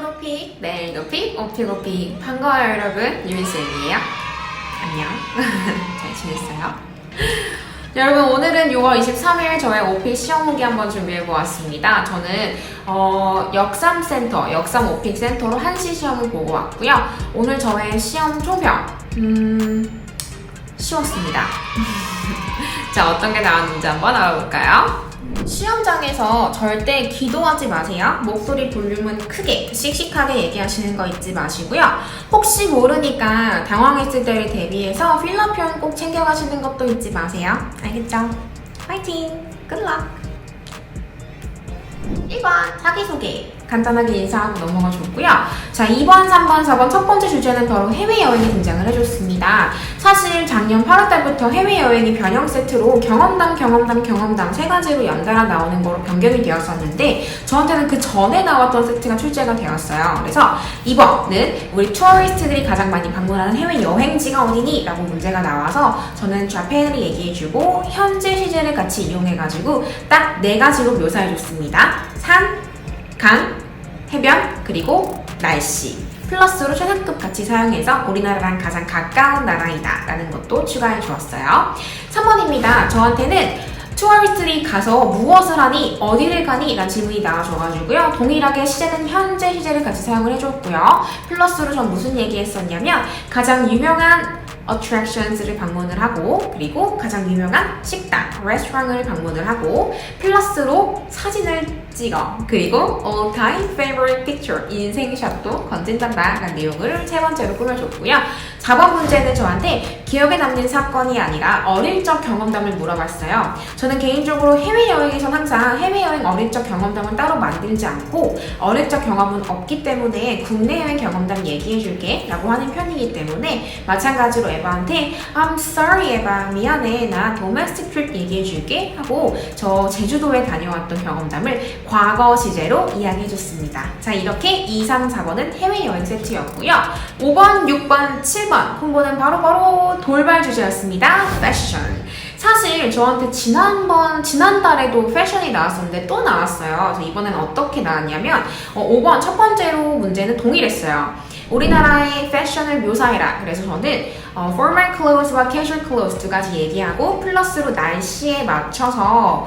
오늘도 픽, 내일도 픽, 오피고 픽. 반가워요 여러분, 유민쌤이에요. 안녕. 잘 지냈어요? 여러분, 오늘은 6월 23일 저의 오픽 시험 후기 한번 준비해보았습니다. 저는 역삼센터, 역삼 오픽 센터로 한시 시험을 보고 왔고요. 오늘 저의 시험 총평 쉬웠습니다. 자, 어떤 게 나왔는지 한번 알아볼까요? 시험장에서 절대 기도하지 마세요. 목소리 볼륨은 크게, 씩씩하게 얘기하시는 거 잊지 마시고요. 혹시 모르니까 당황했을 때를 대비해서 필러 표현 꼭 챙겨가시는 것도 잊지 마세요. 알겠죠? 파이팅! 굿락! 1번 자기소개 간단하게 인사하고 넘어가 줬고요. 자, 2번, 3번, 4번 첫 번째 주제는 바로 해외여행이 등장을 해줬습니다. 사실 작년 8월달부터 해외여행이 변형 세트로 경험담 세 가지로 연달아 나오는 거로 변경이 되었었는데 저한테는 그 전에 나왔던 세트가 출제가 되었어요. 그래서 2번은 우리 투어리스트들이 가장 많이 방문하는 해외여행지가 어디니? 라고 문제가 나와서 저는 좌펜을 얘기해주고 현재 시제를 같이 이용해가지고 딱 4가지로 묘사해줬습니다. 산, 강, 해변, 그리고 날씨 플러스로 최상급 같이 사용해서 우리나라랑 가장 가까운 나라이다 라는 것도 추가해 주었어요. 3번입니다. 저한테는 투어리스트들이 가서 무엇을 하니? 어디를 가니? 라는 질문이 나와줘가지고요. 동일하게 시제는 현재 시제를 같이 사용을 해줬고요. 플러스로 전 무슨 얘기했었냐면 가장 유명한 attractions를 방문을 하고 그리고 가장 유명한 식당, 레스토랑을 방문을 하고 플러스로 사진을 찍어 그리고 all time favorite picture, 인생샷도 건진단다 라는 내용을 세 번째로 꾸며줬고요. 4번 문제는 저한테 기억에 남는 사건이 아니라 어릴 적 경험담을 물어봤어요. 저는 개인적으로 해외여행에선 항상 해외여행 어릴 적 경험담을 따로 만들지 않고 어릴 적 경험은 없기 때문에 국내 여행 경험담 얘기해줄게 라고 하는 편이기 때문에 마찬가지로 에바한테 I'm sorry 에바, 미안해, 나 domestic trip 얘기해줄게 하고 저 제주도에 다녀왔던 경험담을 과거 시제로 이야기해줬습니다. 자, 이렇게 2, 3, 4번은 해외여행 세트였고요. 5번, 6번, 7번 콤보는 바로 돌발 주제였습니다. 패션. 사실 저한테 지난달에도 패션이 나왔었는데 또 나왔어요. 그래서 이번엔 어떻게 나왔냐면 5번 첫 번째로 문제는 동일했어요. 우리나라의 패션을 묘사해라. 그래서 저는 formal clothes와 casual clothes 두 가지 얘기하고 플러스로 날씨에 맞춰서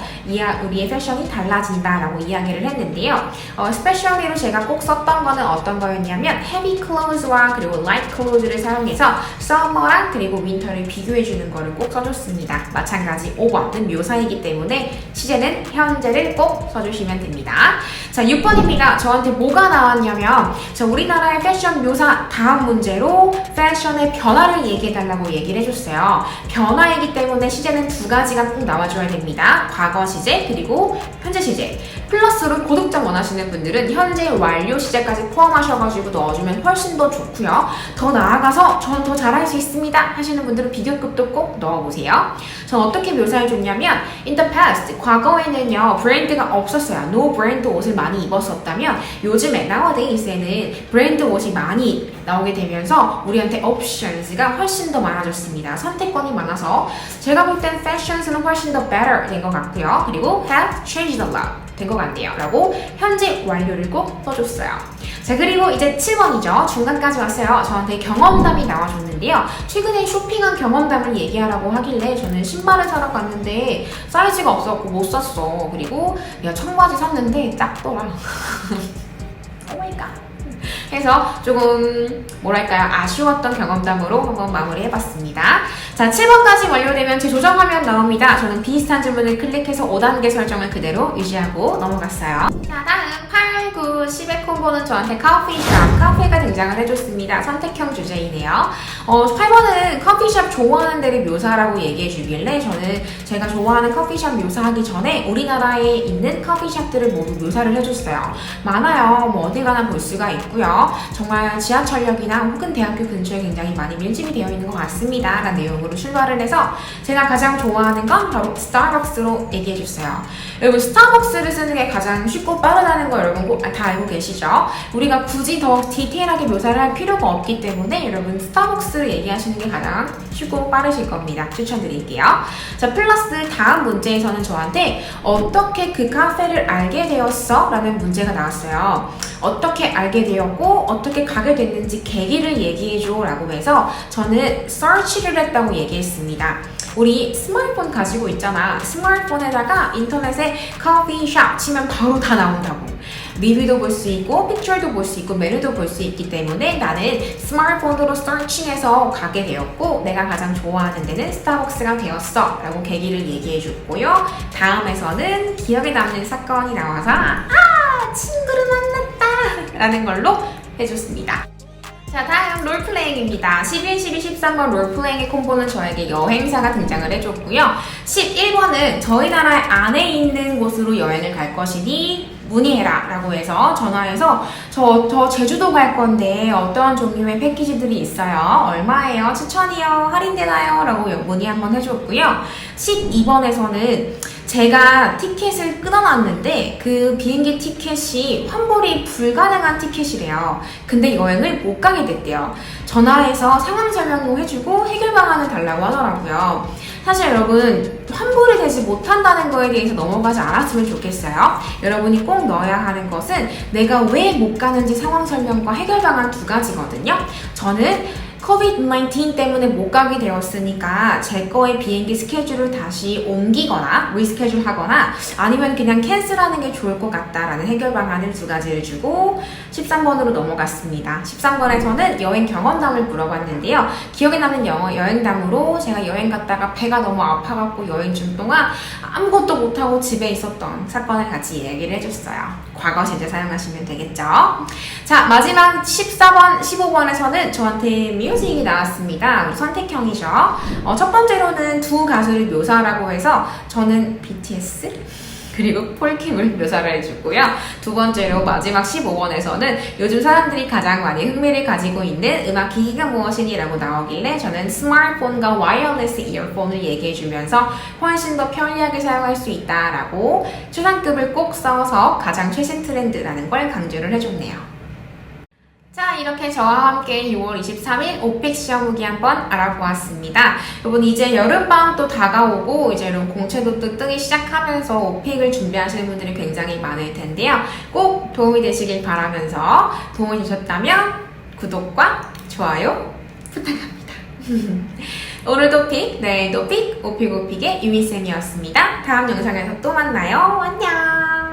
우리의 패션이 달라진다라고 이야기를 했는데요. 스페셜리로 제가 꼭 썼던 거는 어떤 거였냐면 heavy clothes와 그리고 light clothes를 사용해서 summer랑 그리고 winter를 비교해주는 거를 꼭 써줬습니다. 마찬가지 5번은 묘사이기 때문에 시제는 현재를 꼭 써주시면 됩니다. 자, 6번입니다. 저한테 뭐가 나왔냐면 우리나라의 패션 묘사 다음 문제로 패션의 변화를 얘기해달라고 얘기를 해줬어요. 변화이기 때문에 시제는 두 가지가 꼭 나와줘야 됩니다. 과거 시제 그리고 현재 시제 플러스로 고득점 원하시는 분들은 현재 완료 시제까지 포함하셔가지고 넣어주면 훨씬 더 좋고요. 더 나아가서 저는 더 잘할 수 있습니다 하시는 분들은 비교급도 꼭 넣어보세요. 전 어떻게 묘사해줬냐면 in the past, 과거에는요 브랜드가 없었어요. no 브랜드 옷을 많이 입었었다면 요즘에 nowadays에는 브랜드 옷이 많이 나오게 되면서 우리한테 options가 훨씬 더 많아졌습니다. 선택권이 많아서 제가 볼 땐 fashions는 훨씬 더 better 된 것 같고요. 그리고 have changed a lot 된 것 같네요 라고 현재 완료를 꼭 써줬어요. 자, 그리고 이제 7번이죠. 중간까지 왔어요. 저한테 경험담이 나와줬는데요. 최근에 쇼핑한 경험담을 얘기하라고 하길래 저는 신발을 사러 갔는데 사이즈가 없어갖고 못 샀어. 그리고 내가 청바지 샀는데 작더라. 오마이갓. 해서 조금 뭐랄까요, 아쉬웠던 경험담으로 한번 마무리해봤습니다. 자, 7번까지 완료되면 제 조정 화면 나옵니다. 저는 비슷한 질문을 클릭해서 5단계 설정을 그대로 유지하고 넘어갔어요. 자, 다음 8, 9, 10의 콤보는 저한테 커피숍, 카페가 등장을 해줬습니다. 선택형 주제이네요. 8번은 커피숍 좋아하는 데를 묘사하라고 얘기해주길래 저는 제가 좋아하는 커피숍 묘사하기 전에 우리나라에 있는 커피숍들을 모두 묘사를 해줬어요. 많아요. 뭐 어디 가나 볼 수가 있고요. 정말 지하철역이나 혹은 대학교 근처에 굉장히 많이 밀집이 되어 있는 것 같습니다 라는 내용으로 출발을 해서 제가 가장 좋아하는 건 바로 스타벅스로 얘기해줬어요. 여러분, 스타벅스를 쓰는 게 가장 쉽고 빠르다는 거 여러분 다 알고 계시죠? 있죠. 우리가 굳이 더 디테일하게 묘사를 할 필요가 없기 때문에 여러분 스타벅스 얘기하시는 게 가장 쉽고 빠르실 겁니다. 추천드릴게요. 자, 플러스 다음 문제에서는 저한테 어떻게 그 카페를 알게 되었어? 라는 문제가 나왔어요. 어떻게 알게 되었고 어떻게 가게 됐는지 계기를 얘기해줘 라고 해서 저는 search를 했다고 얘기했습니다. 우리 스마트폰 가지고 있잖아. 스마트폰에다가 인터넷에 커피숍 치면 바로 다 나온다고. 리뷰도 볼 수 있고 픽처도 볼 수 있고 메뉴도 볼 수 있기 때문에 나는 스마트폰으로 서칭해서 가게 되었고 내가 가장 좋아하는 데는 스타벅스가 되었어 라고 계기를 얘기해 줬고요. 다음에서는 기억에 남는 사건이 나와서 친구를 만났다 라는 걸로 해줬습니다. 자, 다음 롤플레잉입니다. 11, 12, 13번 롤플레잉의 콤보는 저에게 여행사가 등장을 해줬고요. 11번은 저희 나라 안에 있는 곳으로 여행을 갈 것이니 문의해라 라고 해서 전화해서 저 제주도 갈 건데 어떠한 종류의 패키지들이 있어요? 얼마예요? 추천이요? 할인되나요? 라고 문의 한번 해줬고요. 12번에서는 제가 티켓을 끊어놨는데 그 비행기 티켓이 환불이 불가능한 티켓이래요. 근데 여행을 못 가게 됐대요. 전화해서 상황 설명도 해주고 해결 방안을 달라고 하더라고요. 사실 여러분 환불이 되지 못한다는 거에 대해서 넘어가지 않았으면 좋겠어요. 여러분이 꼭 넣어야 하는 것은 내가 왜 못 가는지 상황 설명과 해결 방안 두 가지거든요. 저는 COVID-19 때문에 못 가게 되었으니까 제 거의 비행기 스케줄을 다시 옮기거나 리스케줄 하거나 아니면 그냥 캔슬하는 게 좋을 것 같다라는 해결 방안을 두 가지를 주고 13번으로 넘어갔습니다. 13번에서는 여행 경험담을 물어봤는데요. 기억에 남는 여행담으로 제가 여행 갔다가 배가 너무 아파갖고 여행 중 동안 아무것도 못하고 집에 있었던 사건을 같이 얘기를 해줬어요. 과거 시제 사용하시면 되겠죠. 자, 마지막 14번, 15번에서는 저한테 뮤직이 나왔습니다. 우리 선택형이죠. 첫 번째로는 두 가수를 묘사하라고 해서 저는 BTS 그리고 폴킴을 묘사를 해주고요. 두 번째로 마지막 15번에서는 요즘 사람들이 가장 많이 흥미를 가지고 있는 음악 기기가 무엇이니라고 나오길래 저는 스마트폰과 와이어리스 이어폰을 얘기해주면서 훨씬 더 편리하게 사용할 수 있다라고 최상급을 꼭 써서 가장 최신 트렌드라는 걸 강조를 해줬네요. 자, 이렇게 저와 함께 6월 23일 오픽 시험 후기 한번 알아보았습니다. 여러분 이제 여름방학 또 다가오고 이제 여러분 공채도 또 뜨기 시작하면서 오픽을 준비하시는 분들이 굉장히 많을 텐데요. 꼭 도움이 되시길 바라면서 도움이 되셨다면 구독과 좋아요 부탁합니다. 오늘도 픽, 내일도 픽, 오픽의 유미쌤이었습니다. 다음 영상에서 또 만나요. 안녕!